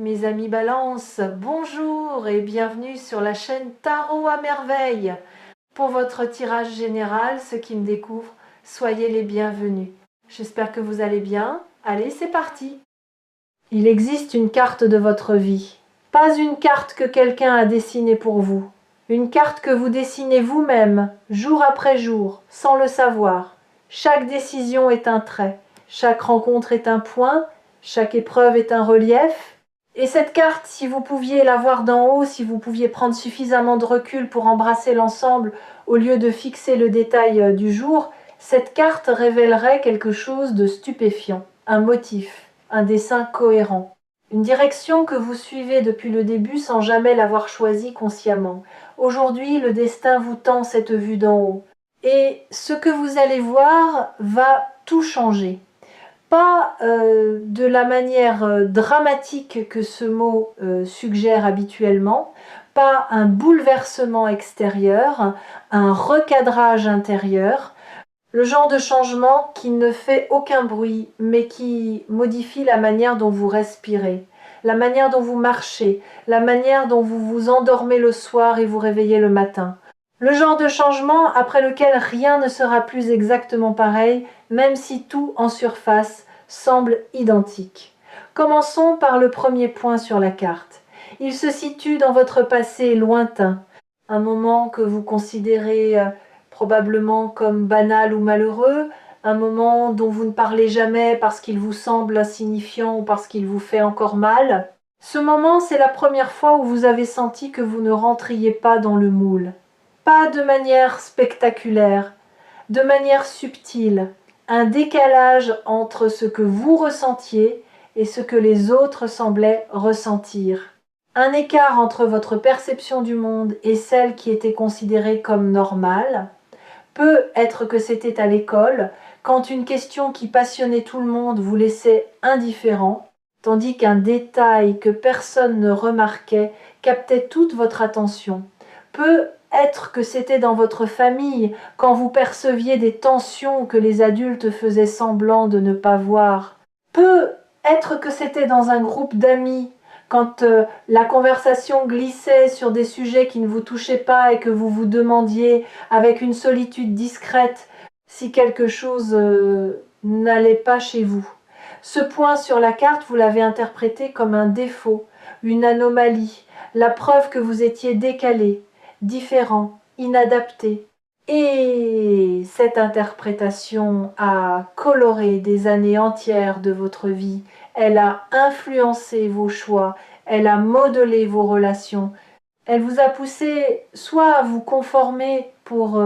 Mes amis Balance, bonjour et bienvenue sur la chaîne Tarot à merveille. Pour votre tirage général, ceux qui me découvrent, soyez les bienvenus. J'espère que vous allez bien. Allez, c'est parti. Il existe une carte de votre vie. Pas une carte que quelqu'un a dessinée pour vous. Une carte que vous dessinez vous-même, jour après jour, sans le savoir. Chaque décision est un trait, chaque rencontre est un point, chaque épreuve est un relief. Et cette carte, si vous pouviez la voir d'en haut, si vous pouviez prendre suffisamment de recul pour embrasser l'ensemble au lieu de fixer le détail du jour, cette carte révélerait quelque chose de stupéfiant, un motif, un dessin cohérent, une direction que vous suivez depuis le début sans jamais l'avoir choisie consciemment. Aujourd'hui, le destin vous tend cette vue d'en haut. Et ce que vous allez voir va tout changer. Pas de la manière dramatique que ce mot suggère habituellement, pas un bouleversement extérieur, un recadrage intérieur, le genre de changement qui ne fait aucun bruit, mais qui modifie la manière dont vous respirez, la manière dont vous marchez, la manière dont vous vous endormez le soir et vous réveillez le matin. Le genre de changement après lequel rien ne sera plus exactement pareil, même si tout en surface semble identique. Commençons par le premier point sur la carte. Il se situe dans votre passé lointain, un moment que vous considérez probablement comme banal ou malheureux, un moment dont vous ne parlez jamais parce qu'il vous semble insignifiant ou parce qu'il vous fait encore mal. Ce moment, c'est la première fois où vous avez senti que vous ne rentriez pas dans le moule. Pas de manière spectaculaire, de manière subtile, un décalage entre ce que vous ressentiez et ce que les autres semblaient ressentir. Un écart entre votre perception du monde et celle qui était considérée comme normale. Peut être que c'était à l'école, quand une question qui passionnait tout le monde vous laissait indifférent, tandis qu'un détail que personne ne remarquait captait toute votre attention. Peut être que c'était dans votre famille, quand vous perceviez des tensions que les adultes faisaient semblant de ne pas voir. Peut être que c'était dans un groupe d'amis, quand la conversation glissait sur des sujets qui ne vous touchaient pas et que vous vous demandiez, avec une solitude discrète, si quelque chose n'allait pas chez vous. Ce point sur la carte, vous l'avez interprété comme un défaut, une anomalie, la preuve que vous étiez décalé, différent, inadapté. Et cette interprétation a coloré des années entières de votre vie. Elle a influencé vos choix, elle a modelé vos relations. Elle vous a poussé soit à vous conformer pour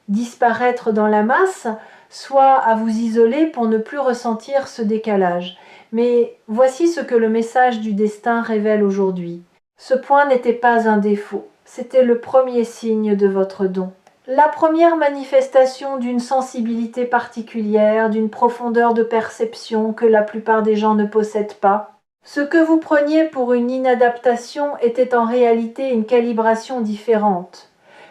disparaître dans la masse, soit à vous isoler pour ne plus ressentir ce décalage. Mais voici ce que le message du destin révèle aujourd'hui. Ce point n'était pas un défaut, c'était le premier signe de votre don. La première manifestation d'une sensibilité particulière, d'une profondeur de perception que la plupart des gens ne possèdent pas. Ce que vous preniez pour une inadaptation était en réalité une calibration différente,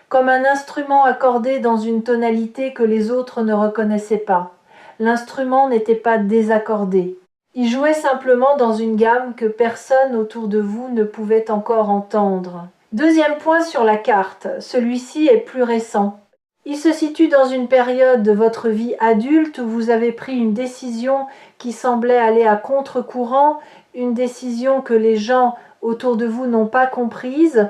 comme un instrument accordé dans une tonalité que les autres ne reconnaissaient pas. L'instrument n'était pas désaccordé. Il jouait simplement dans une gamme que personne autour de vous ne pouvait encore entendre. Deuxième point sur la carte, celui-ci est plus récent. Il se situe dans une période de votre vie adulte où vous avez pris une décision qui semblait aller à contre-courant, une décision que les gens autour de vous n'ont pas comprise.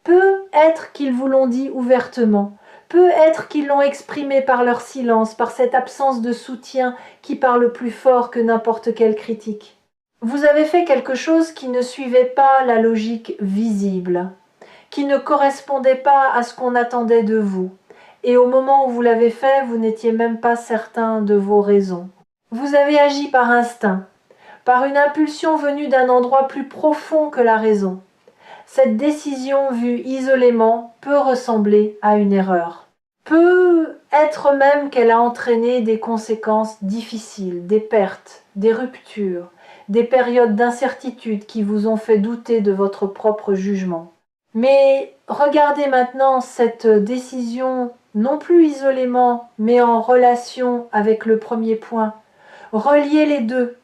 Peut-être qu'ils vous l'ont dit ouvertement. Peut-être qu'ils l'ont exprimé par leur silence, par cette absence de soutien qui parle plus fort que n'importe quelle critique. Vous avez fait quelque chose qui ne suivait pas la logique visible, qui ne correspondait pas à ce qu'on attendait de vous. Et au moment où vous l'avez fait, vous n'étiez même pas certain de vos raisons. Vous avez agi par instinct, par une impulsion venue d'un endroit plus profond que la raison. Cette décision vue isolément peut ressembler à une erreur. Peut être même qu'elle a entraîné des conséquences difficiles, des pertes, des ruptures, des périodes d'incertitude qui vous ont fait douter de votre propre jugement. Mais regardez maintenant cette décision non plus isolément, mais en relation avec le premier point. Reliez les deux.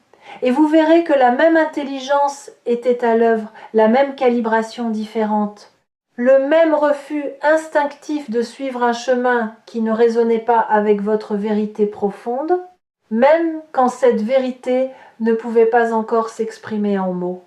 Et vous verrez que la même intelligence était à l'œuvre, la même calibration différente. Le même refus instinctif de suivre un chemin qui ne résonnait pas avec votre vérité profonde, même quand cette vérité ne pouvait pas encore s'exprimer en mots.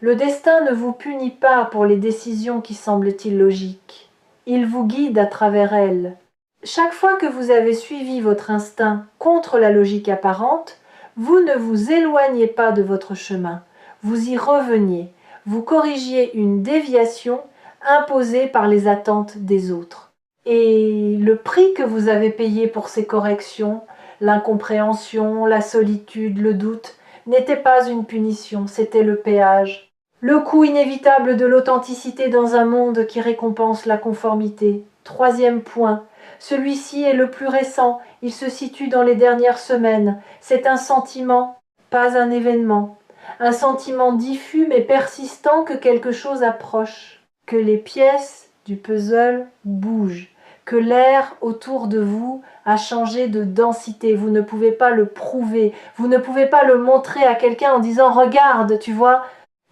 Le destin ne vous punit pas pour les décisions qui semblent illogiques. Il vous guide à travers elles. Chaque fois que vous avez suivi votre instinct contre la logique apparente, vous ne vous éloignez pas de votre chemin, vous y reveniez, vous corrigiez une déviation imposée par les attentes des autres. Et le prix que vous avez payé pour ces corrections, l'incompréhension, la solitude, le doute, n'était pas une punition, c'était le péage. Le coût inévitable de l'authenticité dans un monde qui récompense la conformité. Troisième point, celui-ci est le plus récent, il se situe dans les dernières semaines. C'est un sentiment, pas un événement. Un sentiment diffus mais persistant que quelque chose approche, que les pièces du puzzle bougent, que l'air autour de vous a changé de densité. Vous ne pouvez pas le prouver, vous ne pouvez pas le montrer à quelqu'un en disant « Regarde, tu vois »,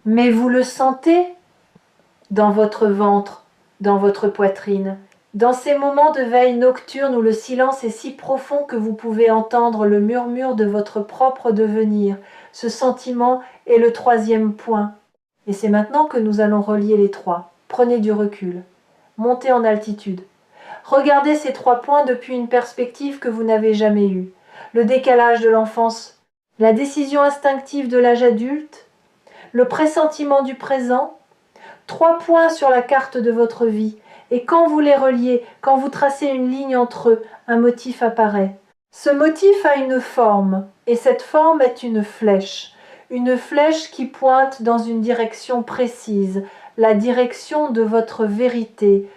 mais vous le sentez dans votre ventre, dans votre poitrine. Dans ces moments de veille nocturne où le silence est si profond que vous pouvez entendre le murmure de votre propre devenir, ce sentiment est le troisième point. Et c'est maintenant que nous allons relier les trois. Prenez du recul. Montez en altitude. Regardez ces trois points depuis une perspective que vous n'avez jamais eue. Le décalage de l'enfance, la décision instinctive de l'âge adulte, le pressentiment du présent, trois points sur la carte de votre vie. Et quand vous les reliez, quand vous tracez une ligne entre eux, un motif apparaît. Ce motif a une forme, et cette forme est une flèche qui pointe dans une direction précise, la direction de votre vérité,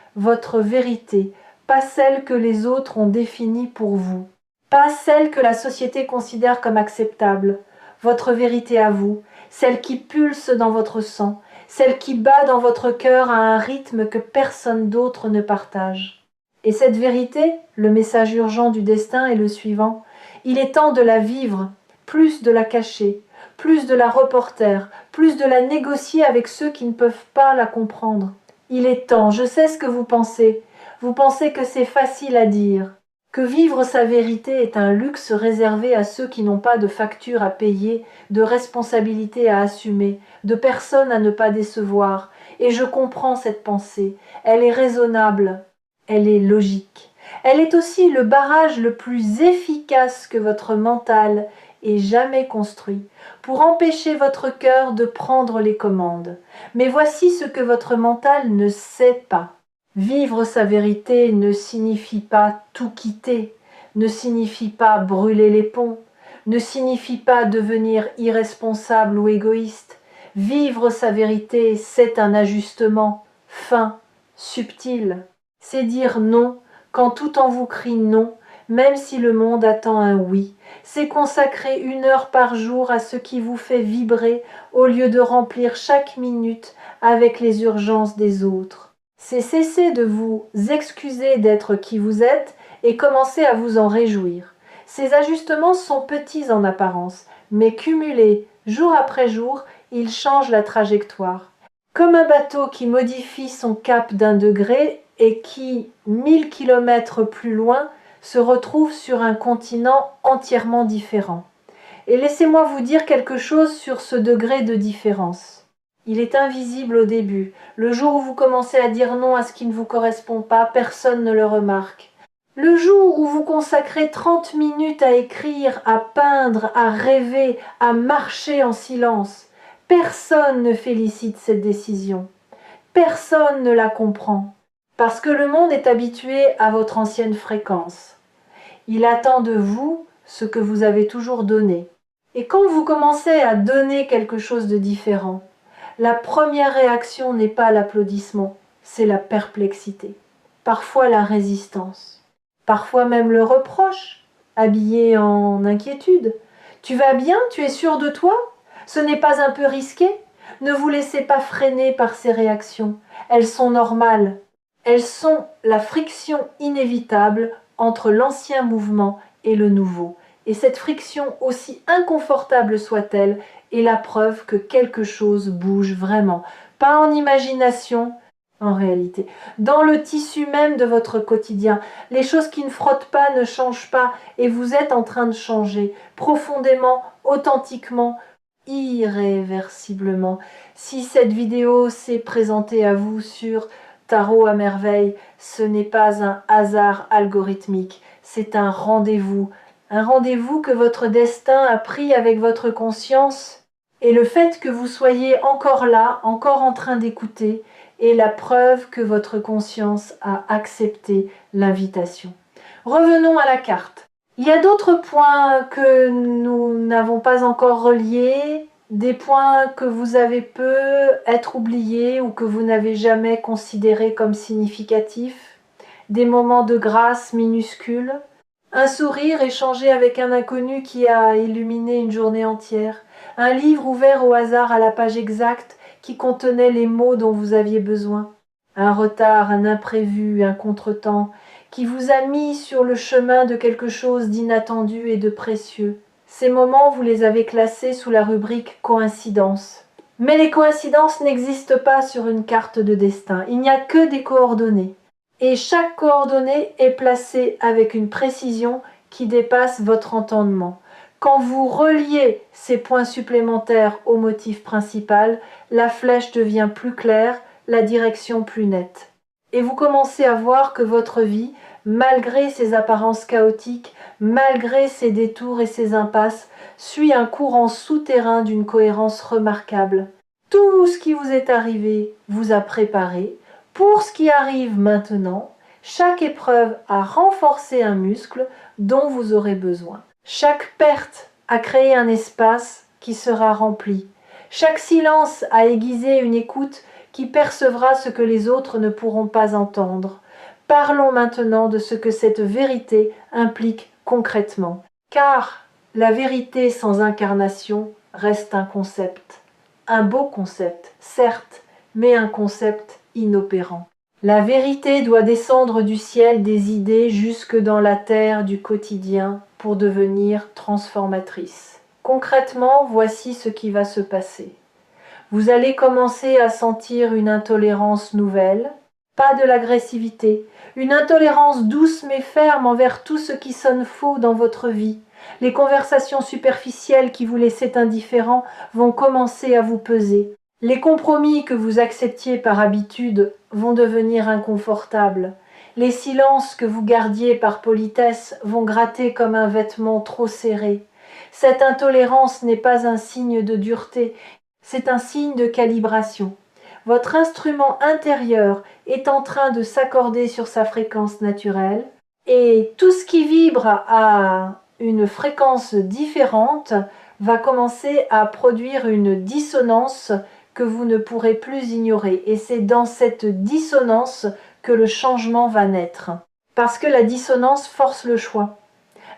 pas celle que les autres ont définie pour vous, pas celle que la société considère comme acceptable, votre vérité à vous, celle qui pulse dans votre sang, celle qui bat dans votre cœur à un rythme que personne d'autre ne partage. Et cette vérité, le message urgent du destin est le suivant. Il est temps de la vivre, plus de la cacher, plus de la reporter, plus de la négocier avec ceux qui ne peuvent pas la comprendre. Il est temps, je sais ce que vous pensez. Vous pensez que c'est facile à dire, que vivre sa vérité est un luxe réservé à ceux qui n'ont pas de facture à payer, de responsabilité à assumer, de personnes à ne pas décevoir. Et je comprends cette pensée. Elle est raisonnable. Elle est logique. Elle est aussi le barrage le plus efficace que votre mental ait jamais construit pour empêcher votre cœur de prendre les commandes. Mais voici ce que votre mental ne sait pas. Vivre sa vérité ne signifie pas tout quitter, ne signifie pas brûler les ponts, ne signifie pas devenir irresponsable ou égoïste. Vivre sa vérité, c'est un ajustement fin, subtil. C'est dire non quand tout en vous crie non, même si le monde attend un oui. C'est consacrer 1 heure par jour à ce qui vous fait vibrer au lieu de remplir chaque minute avec les urgences des autres. C'est cesser de vous excuser d'être qui vous êtes et commencer à vous en réjouir. Ces ajustements sont petits en apparence, mais cumulés jour après jour, ils changent la trajectoire. Comme un bateau qui modifie son cap d'1 degré et qui, 1000 kilomètres plus loin, se retrouve sur un continent entièrement différent. Et laissez-moi vous dire quelque chose sur ce degré de différence. Il est invisible au début. Le jour où vous commencez à dire non à ce qui ne vous correspond pas, personne ne le remarque. Le jour où vous consacrez 30 minutes à écrire, à peindre, à rêver, à marcher en silence, personne ne félicite cette décision. Personne ne la comprend. Parce que le monde est habitué à votre ancienne fréquence. Il attend de vous ce que vous avez toujours donné. Et quand vous commencez à donner quelque chose de différent, la première réaction n'est pas l'applaudissement, c'est la perplexité, parfois la résistance, parfois même le reproche, habillé en inquiétude. Tu vas bien? Tu es sûr de toi? Ce n'est pas un peu risqué? Ne vous laissez pas freiner par ces réactions, elles sont normales. Elles sont la friction inévitable entre l'ancien mouvement et le nouveau. Et cette friction, aussi inconfortable soit-elle, est la preuve que quelque chose bouge vraiment. Pas en imagination, en réalité. Dans le tissu même de votre quotidien. Les choses qui ne frottent pas ne changent pas et vous êtes en train de changer profondément, authentiquement, irréversiblement. Si cette vidéo s'est présentée à vous sur Tarot à merveille, ce n'est pas un hasard algorithmique, c'est un rendez-vous que votre destin a pris avec votre conscience. Et le fait que vous soyez encore là, encore en train d'écouter, est la preuve que votre conscience a accepté l'invitation. Revenons à la carte. Il y a d'autres points que nous n'avons pas encore reliés, des points que vous avez peu être oubliés ou que vous n'avez jamais considérés comme significatifs, des moments de grâce minuscules, un sourire échangé avec un inconnu qui a illuminé une journée entière, un livre ouvert au hasard à la page exacte qui contenait les mots dont vous aviez besoin, un retard, un imprévu, un contretemps, qui vous a mis sur le chemin de quelque chose d'inattendu et de précieux. Ces moments, vous les avez classés sous la rubrique coïncidence. Mais les coïncidences n'existent pas sur une carte de destin, il n'y a que des coordonnées. Et chaque coordonnée est placée avec une précision qui dépasse votre entendement. Quand vous reliez ces points supplémentaires au motif principal, la flèche devient plus claire, la direction plus nette. Et vous commencez à voir que votre vie, malgré ses apparences chaotiques, malgré ses détours et ses impasses, suit un courant souterrain d'une cohérence remarquable. Tout ce qui vous est arrivé vous a préparé. Pour ce qui arrive maintenant, chaque épreuve a renforcé un muscle dont vous aurez besoin. Chaque perte a créé un espace qui sera rempli. Chaque silence a aiguisé une écoute qui percevra ce que les autres ne pourront pas entendre. Parlons maintenant de ce que cette vérité implique concrètement. Car la vérité sans incarnation reste un concept. Un beau concept, certes, mais un concept inopérant. La vérité doit descendre du ciel des idées jusque dans la terre du quotidien pour devenir transformatrice. Concrètement, voici ce qui va se passer. Vous allez commencer à sentir une intolérance nouvelle, pas de l'agressivité, une intolérance douce mais ferme envers tout ce qui sonne faux dans votre vie. Les conversations superficielles qui vous laissaient indifférent vont commencer à vous peser. Les compromis que vous acceptiez par habitude vont devenir inconfortables. Les silences que vous gardiez par politesse vont gratter comme un vêtement trop serré. Cette intolérance n'est pas un signe de dureté, c'est un signe de calibration. Votre instrument intérieur est en train de s'accorder sur sa fréquence naturelle et tout ce qui vibre à une fréquence différente va commencer à produire une dissonance que vous ne pourrez plus ignorer. Et c'est dans cette dissonance que le changement va naître. Parce que la dissonance force le choix.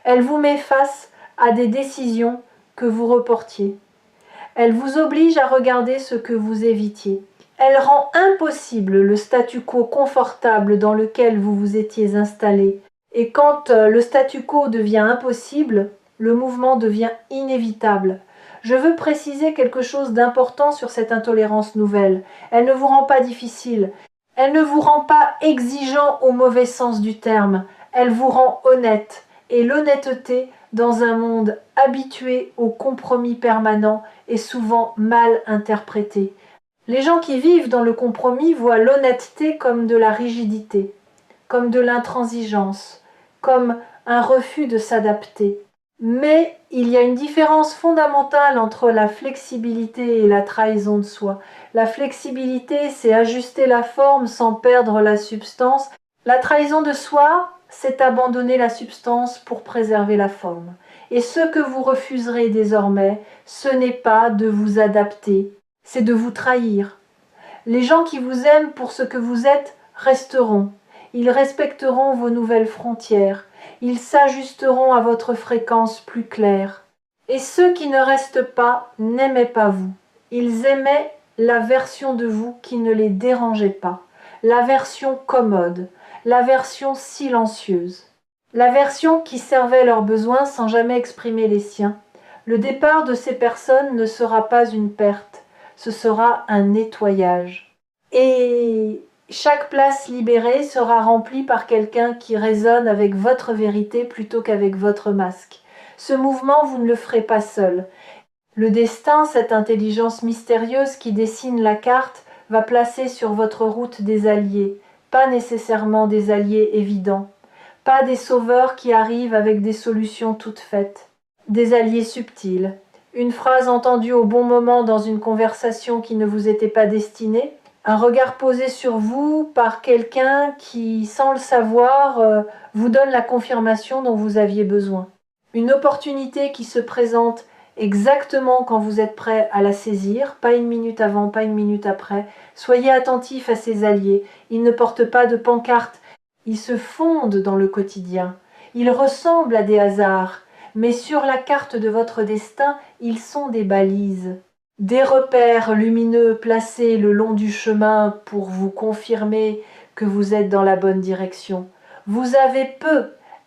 Elle vous met face à des décisions que vous reportiez. Elle vous oblige à regarder ce que vous évitiez. Elle rend impossible le statu quo confortable dans lequel vous vous étiez installé. Et quand le statu quo devient impossible, le mouvement devient inévitable. Je veux préciser quelque chose d'important sur cette intolérance nouvelle. Elle ne vous rend pas difficile. Elle ne vous rend pas exigeant au mauvais sens du terme. Elle vous rend honnête. Et l'honnêteté, dans un monde habitué au compromis permanent, est souvent mal interprétée. Les gens qui vivent dans le compromis voient l'honnêteté comme de la rigidité, comme de l'intransigeance, comme un refus de s'adapter. Mais il y a une différence fondamentale entre la flexibilité et la trahison de soi. La flexibilité, c'est ajuster la forme sans perdre la substance. La trahison de soi, c'est abandonner la substance pour préserver la forme. Et ce que vous refuserez désormais, ce n'est pas de vous adapter, c'est de vous trahir. Les gens qui vous aiment pour ce que vous êtes resteront. Ils respecteront vos nouvelles frontières. Ils s'ajusteront à votre fréquence plus claire. Et ceux qui ne restent pas n'aimaient pas vous. Ils aimaient la version de vous qui ne les dérangeait pas, la version commode, la version silencieuse. la version qui servait leurs besoins sans jamais exprimer les siens. Le départ de ces personnes ne sera pas une perte, ce sera un nettoyage. Et chaque place libérée sera remplie par quelqu'un qui résonne avec votre vérité plutôt qu'avec votre masque. Ce mouvement, vous ne le ferez pas seul. Le destin, cette intelligence mystérieuse qui dessine la carte, va placer sur votre route des alliés, pas nécessairement des alliés évidents, pas des sauveurs qui arrivent avec des solutions toutes faites, des alliés subtils, une phrase entendue au bon moment dans une conversation qui ne vous était pas destinée, un regard posé sur vous par quelqu'un qui, sans le savoir, vous donne la confirmation dont vous aviez besoin. Une opportunité qui se présente exactement quand vous êtes prêt à la saisir, pas une minute avant, pas une minute après. Soyez attentifs à ces alliés. Ils ne portent pas de pancarte. Ils se fondent dans le quotidien. Ils ressemblent à des hasards. Mais sur la carte de votre destin, ils sont des balises. Des repères lumineux placés le long du chemin pour vous confirmer que vous êtes dans la bonne direction. Vous avez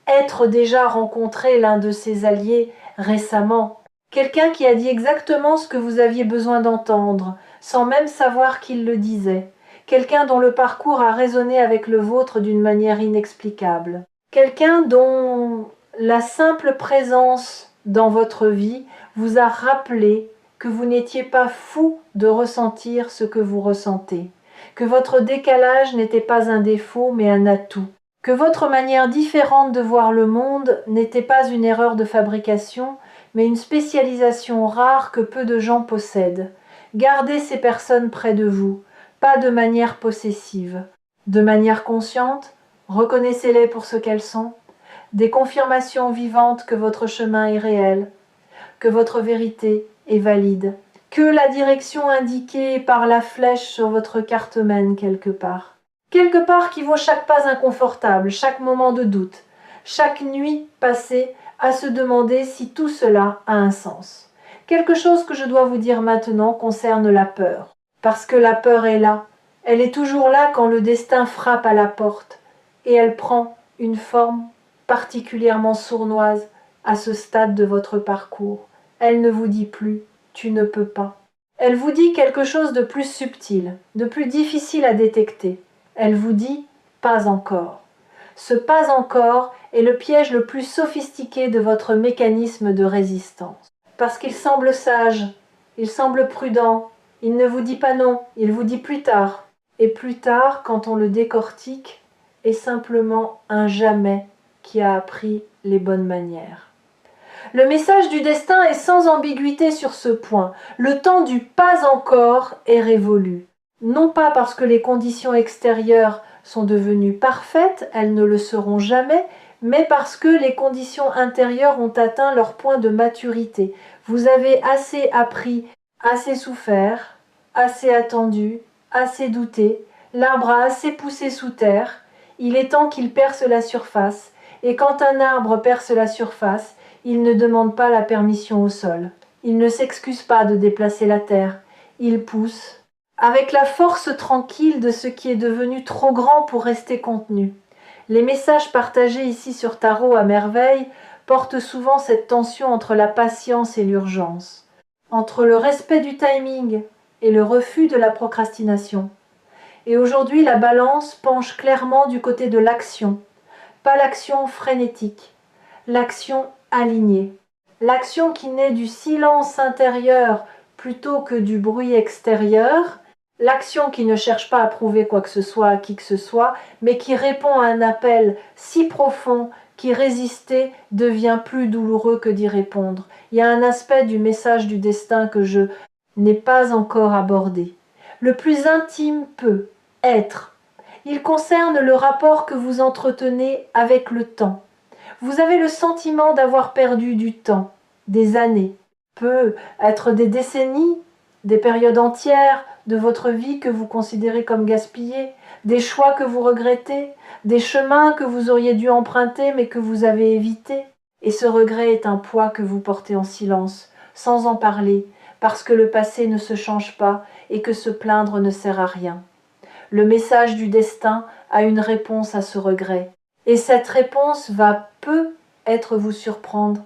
être déjà rencontré l'un de ces alliés récemment. Quelqu'un qui a dit exactement ce que vous aviez besoin d'entendre, sans même savoir qu'il le disait. Quelqu'un dont le parcours a résonné avec le vôtre d'une manière inexplicable. Quelqu'un dont la simple présence dans votre vie vous a rappelé que vous n'étiez pas fou de ressentir ce que vous ressentez, que votre décalage n'était pas un défaut mais un atout, que votre manière différente de voir le monde n'était pas une erreur de fabrication mais une spécialisation rare que peu de gens possèdent. Gardez ces personnes près de vous, pas de manière possessive, de manière consciente, reconnaissez-les pour ce qu'elles sont, des confirmations vivantes que votre chemin est réel, que votre vérité est valide, que la direction indiquée par la flèche sur votre carte mène quelque part. Quelque part qui vaut chaque pas inconfortable, chaque moment de doute, chaque nuit passée à se demander si tout cela a un sens. Quelque chose que je dois vous dire maintenant concerne la peur. Parce que la peur est là. Elle est toujours là quand le destin frappe à la porte. Et elle prend une forme particulièrement sournoise à ce stade de votre parcours. Elle ne vous dit plus « tu ne peux pas ». Elle vous dit quelque chose de plus subtil, de plus difficile à détecter. Elle vous dit « pas encore ». Ce « pas encore » est le piège le plus sophistiqué de votre mécanisme de résistance. Parce qu'il semble sage, il semble prudent, il ne vous dit pas non, il vous dit plus tard. Et plus tard, quand on le décortique, est simplement un jamais qui a appris les bonnes manières. Le message du destin est sans ambiguïté sur ce point. Le temps du pas encore est révolu. Non pas parce que les conditions extérieures sont devenues parfaites, elles ne le seront jamais, mais parce que les conditions intérieures ont atteint leur point de maturité. Vous avez assez appris, assez souffert, assez attendu, assez douté, l'arbre a assez poussé sous terre, il est temps qu'il perce la surface, et quand un arbre perce la surface, il ne demande pas la permission au sol. Il ne s'excuse pas de déplacer la terre. Il pousse, avec la force tranquille de ce qui est devenu trop grand pour rester contenu. Les messages partagés ici sur Tarot à merveille portent souvent cette tension entre la patience et l'urgence, entre le respect du timing et le refus de la procrastination. Et aujourd'hui, la balance penche clairement du côté de l'action, pas l'action frénétique, l'action alignée. L'action qui naît du silence intérieur plutôt que du bruit extérieur, l'action qui ne cherche pas à prouver quoi que ce soit à qui que ce soit, mais qui répond à un appel si profond qu'y résister devient plus douloureux que d'y répondre. Il y a un aspect du message du destin que je n'ai pas encore abordé. Le plus intime peut être. Il concerne le rapport que vous entretenez avec le temps. Vous avez le sentiment d'avoir perdu du temps, des années, peut être des décennies, des périodes entières de votre vie que vous considérez comme gaspillées, des choix que vous regrettez, des chemins que vous auriez dû emprunter mais que vous avez évités. Et ce regret est un poids que vous portez en silence, sans en parler, parce que le passé ne se change pas et que se plaindre ne sert à rien. Le message du destin a une réponse à ce regret. Et cette réponse va peut-être vous surprendre.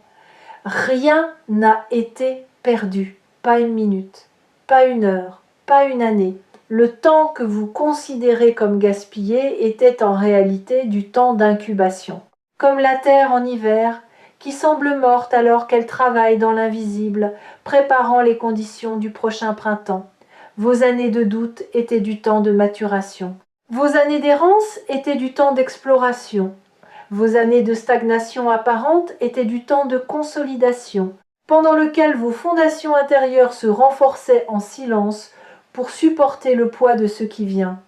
Rien n'a été perdu, pas une minute, pas une heure, pas une année. Le temps que vous considérez comme gaspillé était en réalité du temps d'incubation. Comme la terre en hiver, qui semble morte alors qu'elle travaille dans l'invisible, préparant les conditions du prochain printemps. Vos années de doute étaient du temps de maturation. Vos années d'errance étaient du temps d'exploration. Vos années de stagnation apparente étaient du temps de consolidation, pendant lequel vos fondations intérieures se renforçaient en silence pour supporter le poids de ce qui vient.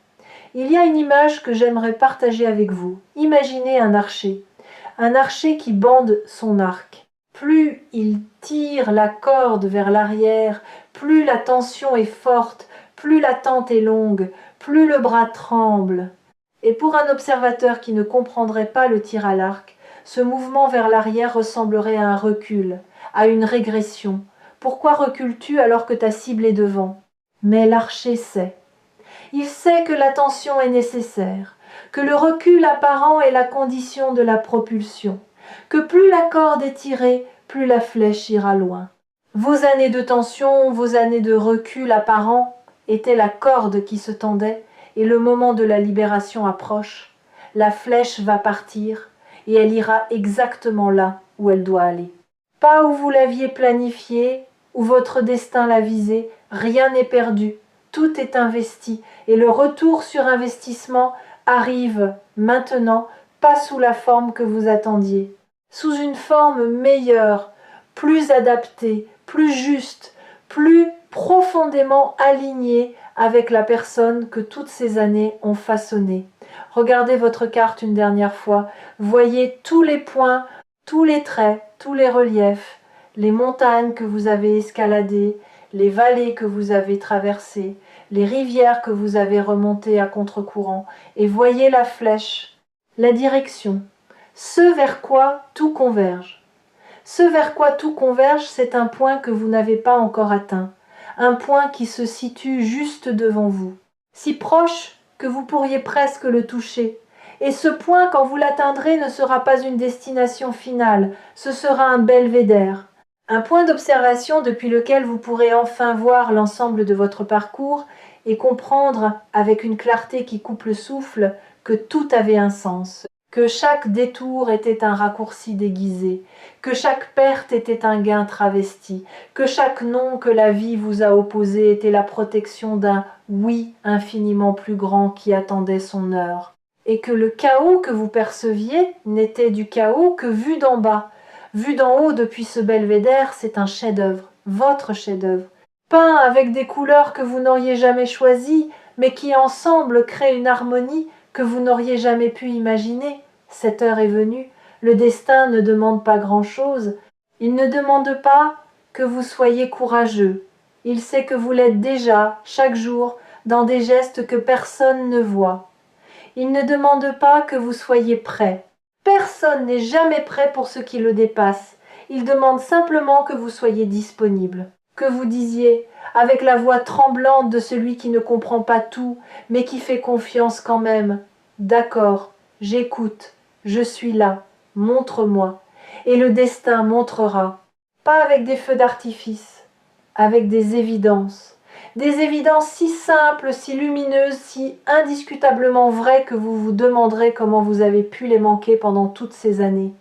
Il y a une image que j'aimerais partager avec vous. Imaginez un archer qui bande son arc. Plus il tire la corde vers l'arrière, plus la tension est forte, plus l'attente est longue, plus le bras tremble. Et pour un observateur qui ne comprendrait pas le tir à l'arc, ce mouvement vers l'arrière ressemblerait à un recul, à une régression. Pourquoi recules-tu alors que ta cible est devant? Mais l'archer sait. Il sait que l'attention est nécessaire, que le recul apparent est la condition de la propulsion, que plus la corde est tirée, plus la flèche ira loin. Vos années de tension, vos années de recul apparent étaient la corde qui se tendait, et le moment de la libération approche. La flèche va partir, et elle ira exactement là où elle doit aller. Pas où vous l'aviez planifié, où votre destin l'a visé, rien n'est perdu, tout est investi, et le retour sur investissement arrive maintenant, pas sous la forme que vous attendiez, sous une forme meilleure, plus adaptée, plus juste, plus profondément alignée avec la personne que toutes ces années ont façonnée. Regardez votre carte une dernière fois, voyez tous les points, tous les traits, tous les reliefs, les montagnes que vous avez escaladées, les vallées que vous avez traversées, les rivières que vous avez remontées à contre-courant, et voyez la flèche, la direction, ce vers quoi tout converge. Ce vers quoi tout converge, c'est un point que vous n'avez pas encore atteint, un point qui se situe juste devant vous, si proche que vous pourriez presque le toucher. Et ce point, quand vous l'atteindrez, ne sera pas une destination finale, ce sera un belvédère. Un point d'observation depuis lequel vous pourrez enfin voir l'ensemble de votre parcours et comprendre avec une clarté qui coupe le souffle que tout avait un sens, que chaque détour était un raccourci déguisé, que chaque perte était un gain travesti, que chaque non que la vie vous a opposé était la protection d'un oui infiniment plus grand qui attendait son heure, et que le chaos que vous perceviez n'était du chaos que vu d'en bas. Vu d'en haut depuis ce belvédère, c'est un chef-d'œuvre, votre chef-d'œuvre, peint avec des couleurs que vous n'auriez jamais choisies, mais qui ensemble créent une harmonie que vous n'auriez jamais pu imaginer. Cette heure est venue, le destin ne demande pas grand-chose, il ne demande pas que vous soyez courageux, il sait que vous l'êtes déjà, chaque jour, dans des gestes que personne ne voit. Il ne demande pas que vous soyez prêt. Personne n'est jamais prêt pour ce qui le dépasse. Il demande simplement que vous soyez disponible, que vous disiez, avec la voix tremblante de celui qui ne comprend pas tout, mais qui fait confiance quand même, « D'accord, j'écoute, je suis là, montre-moi. » Et le destin montrera, pas avec des feux d'artifice, avec des évidences si simples, si lumineuses, si indiscutablement vraies que vous vous demanderez comment vous avez pu les manquer pendant toutes ces années.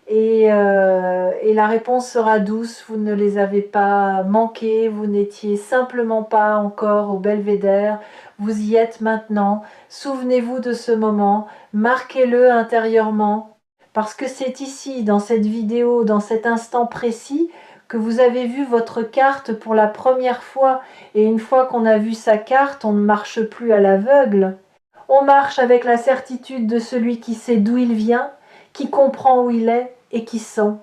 Et la réponse sera douce, vous ne les avez pas manquées, vous n'étiez simplement pas encore au belvédère, vous y êtes maintenant, souvenez-vous de ce moment, marquez-le intérieurement, parce que c'est ici, dans cette vidéo, dans cet instant précis, que vous avez vu votre carte pour la première fois, et une fois qu'on a vu sa carte, on ne marche plus à l'aveugle. On marche avec la certitude de celui qui sait d'où il vient, qui comprend où il est et qui sent,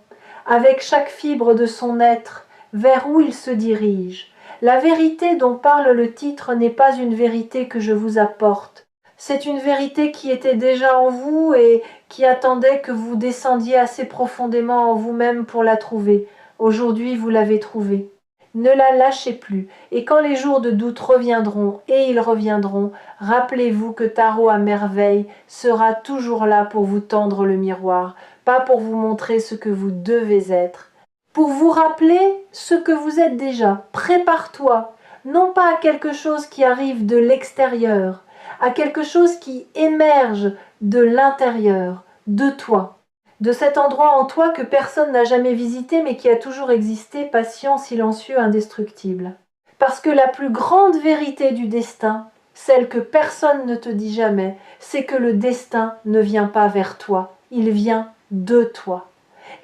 avec chaque fibre de son être, vers où il se dirige. La vérité dont parle le titre n'est pas une vérité que je vous apporte. C'est une vérité qui était déjà en vous et qui attendait que vous descendiez assez profondément en vous-même pour la trouver. Aujourd'hui, vous l'avez trouvée. Ne la lâchez plus, et quand les jours de doute reviendront, et ils reviendront, rappelez-vous que Tarot à merveille sera toujours là pour vous tendre le miroir, pas pour vous montrer ce que vous devez être, pour vous rappeler ce que vous êtes déjà. Prépare-toi, non pas à quelque chose qui arrive de l'extérieur, à quelque chose qui émerge de l'intérieur, de toi, de cet endroit en toi que personne n'a jamais visité mais qui a toujours existé, patient, silencieux, indestructible. Parce que la plus grande vérité du destin, celle que personne ne te dit jamais, c'est que le destin ne vient pas vers toi, il vient de toi.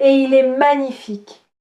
Et il est magnifique.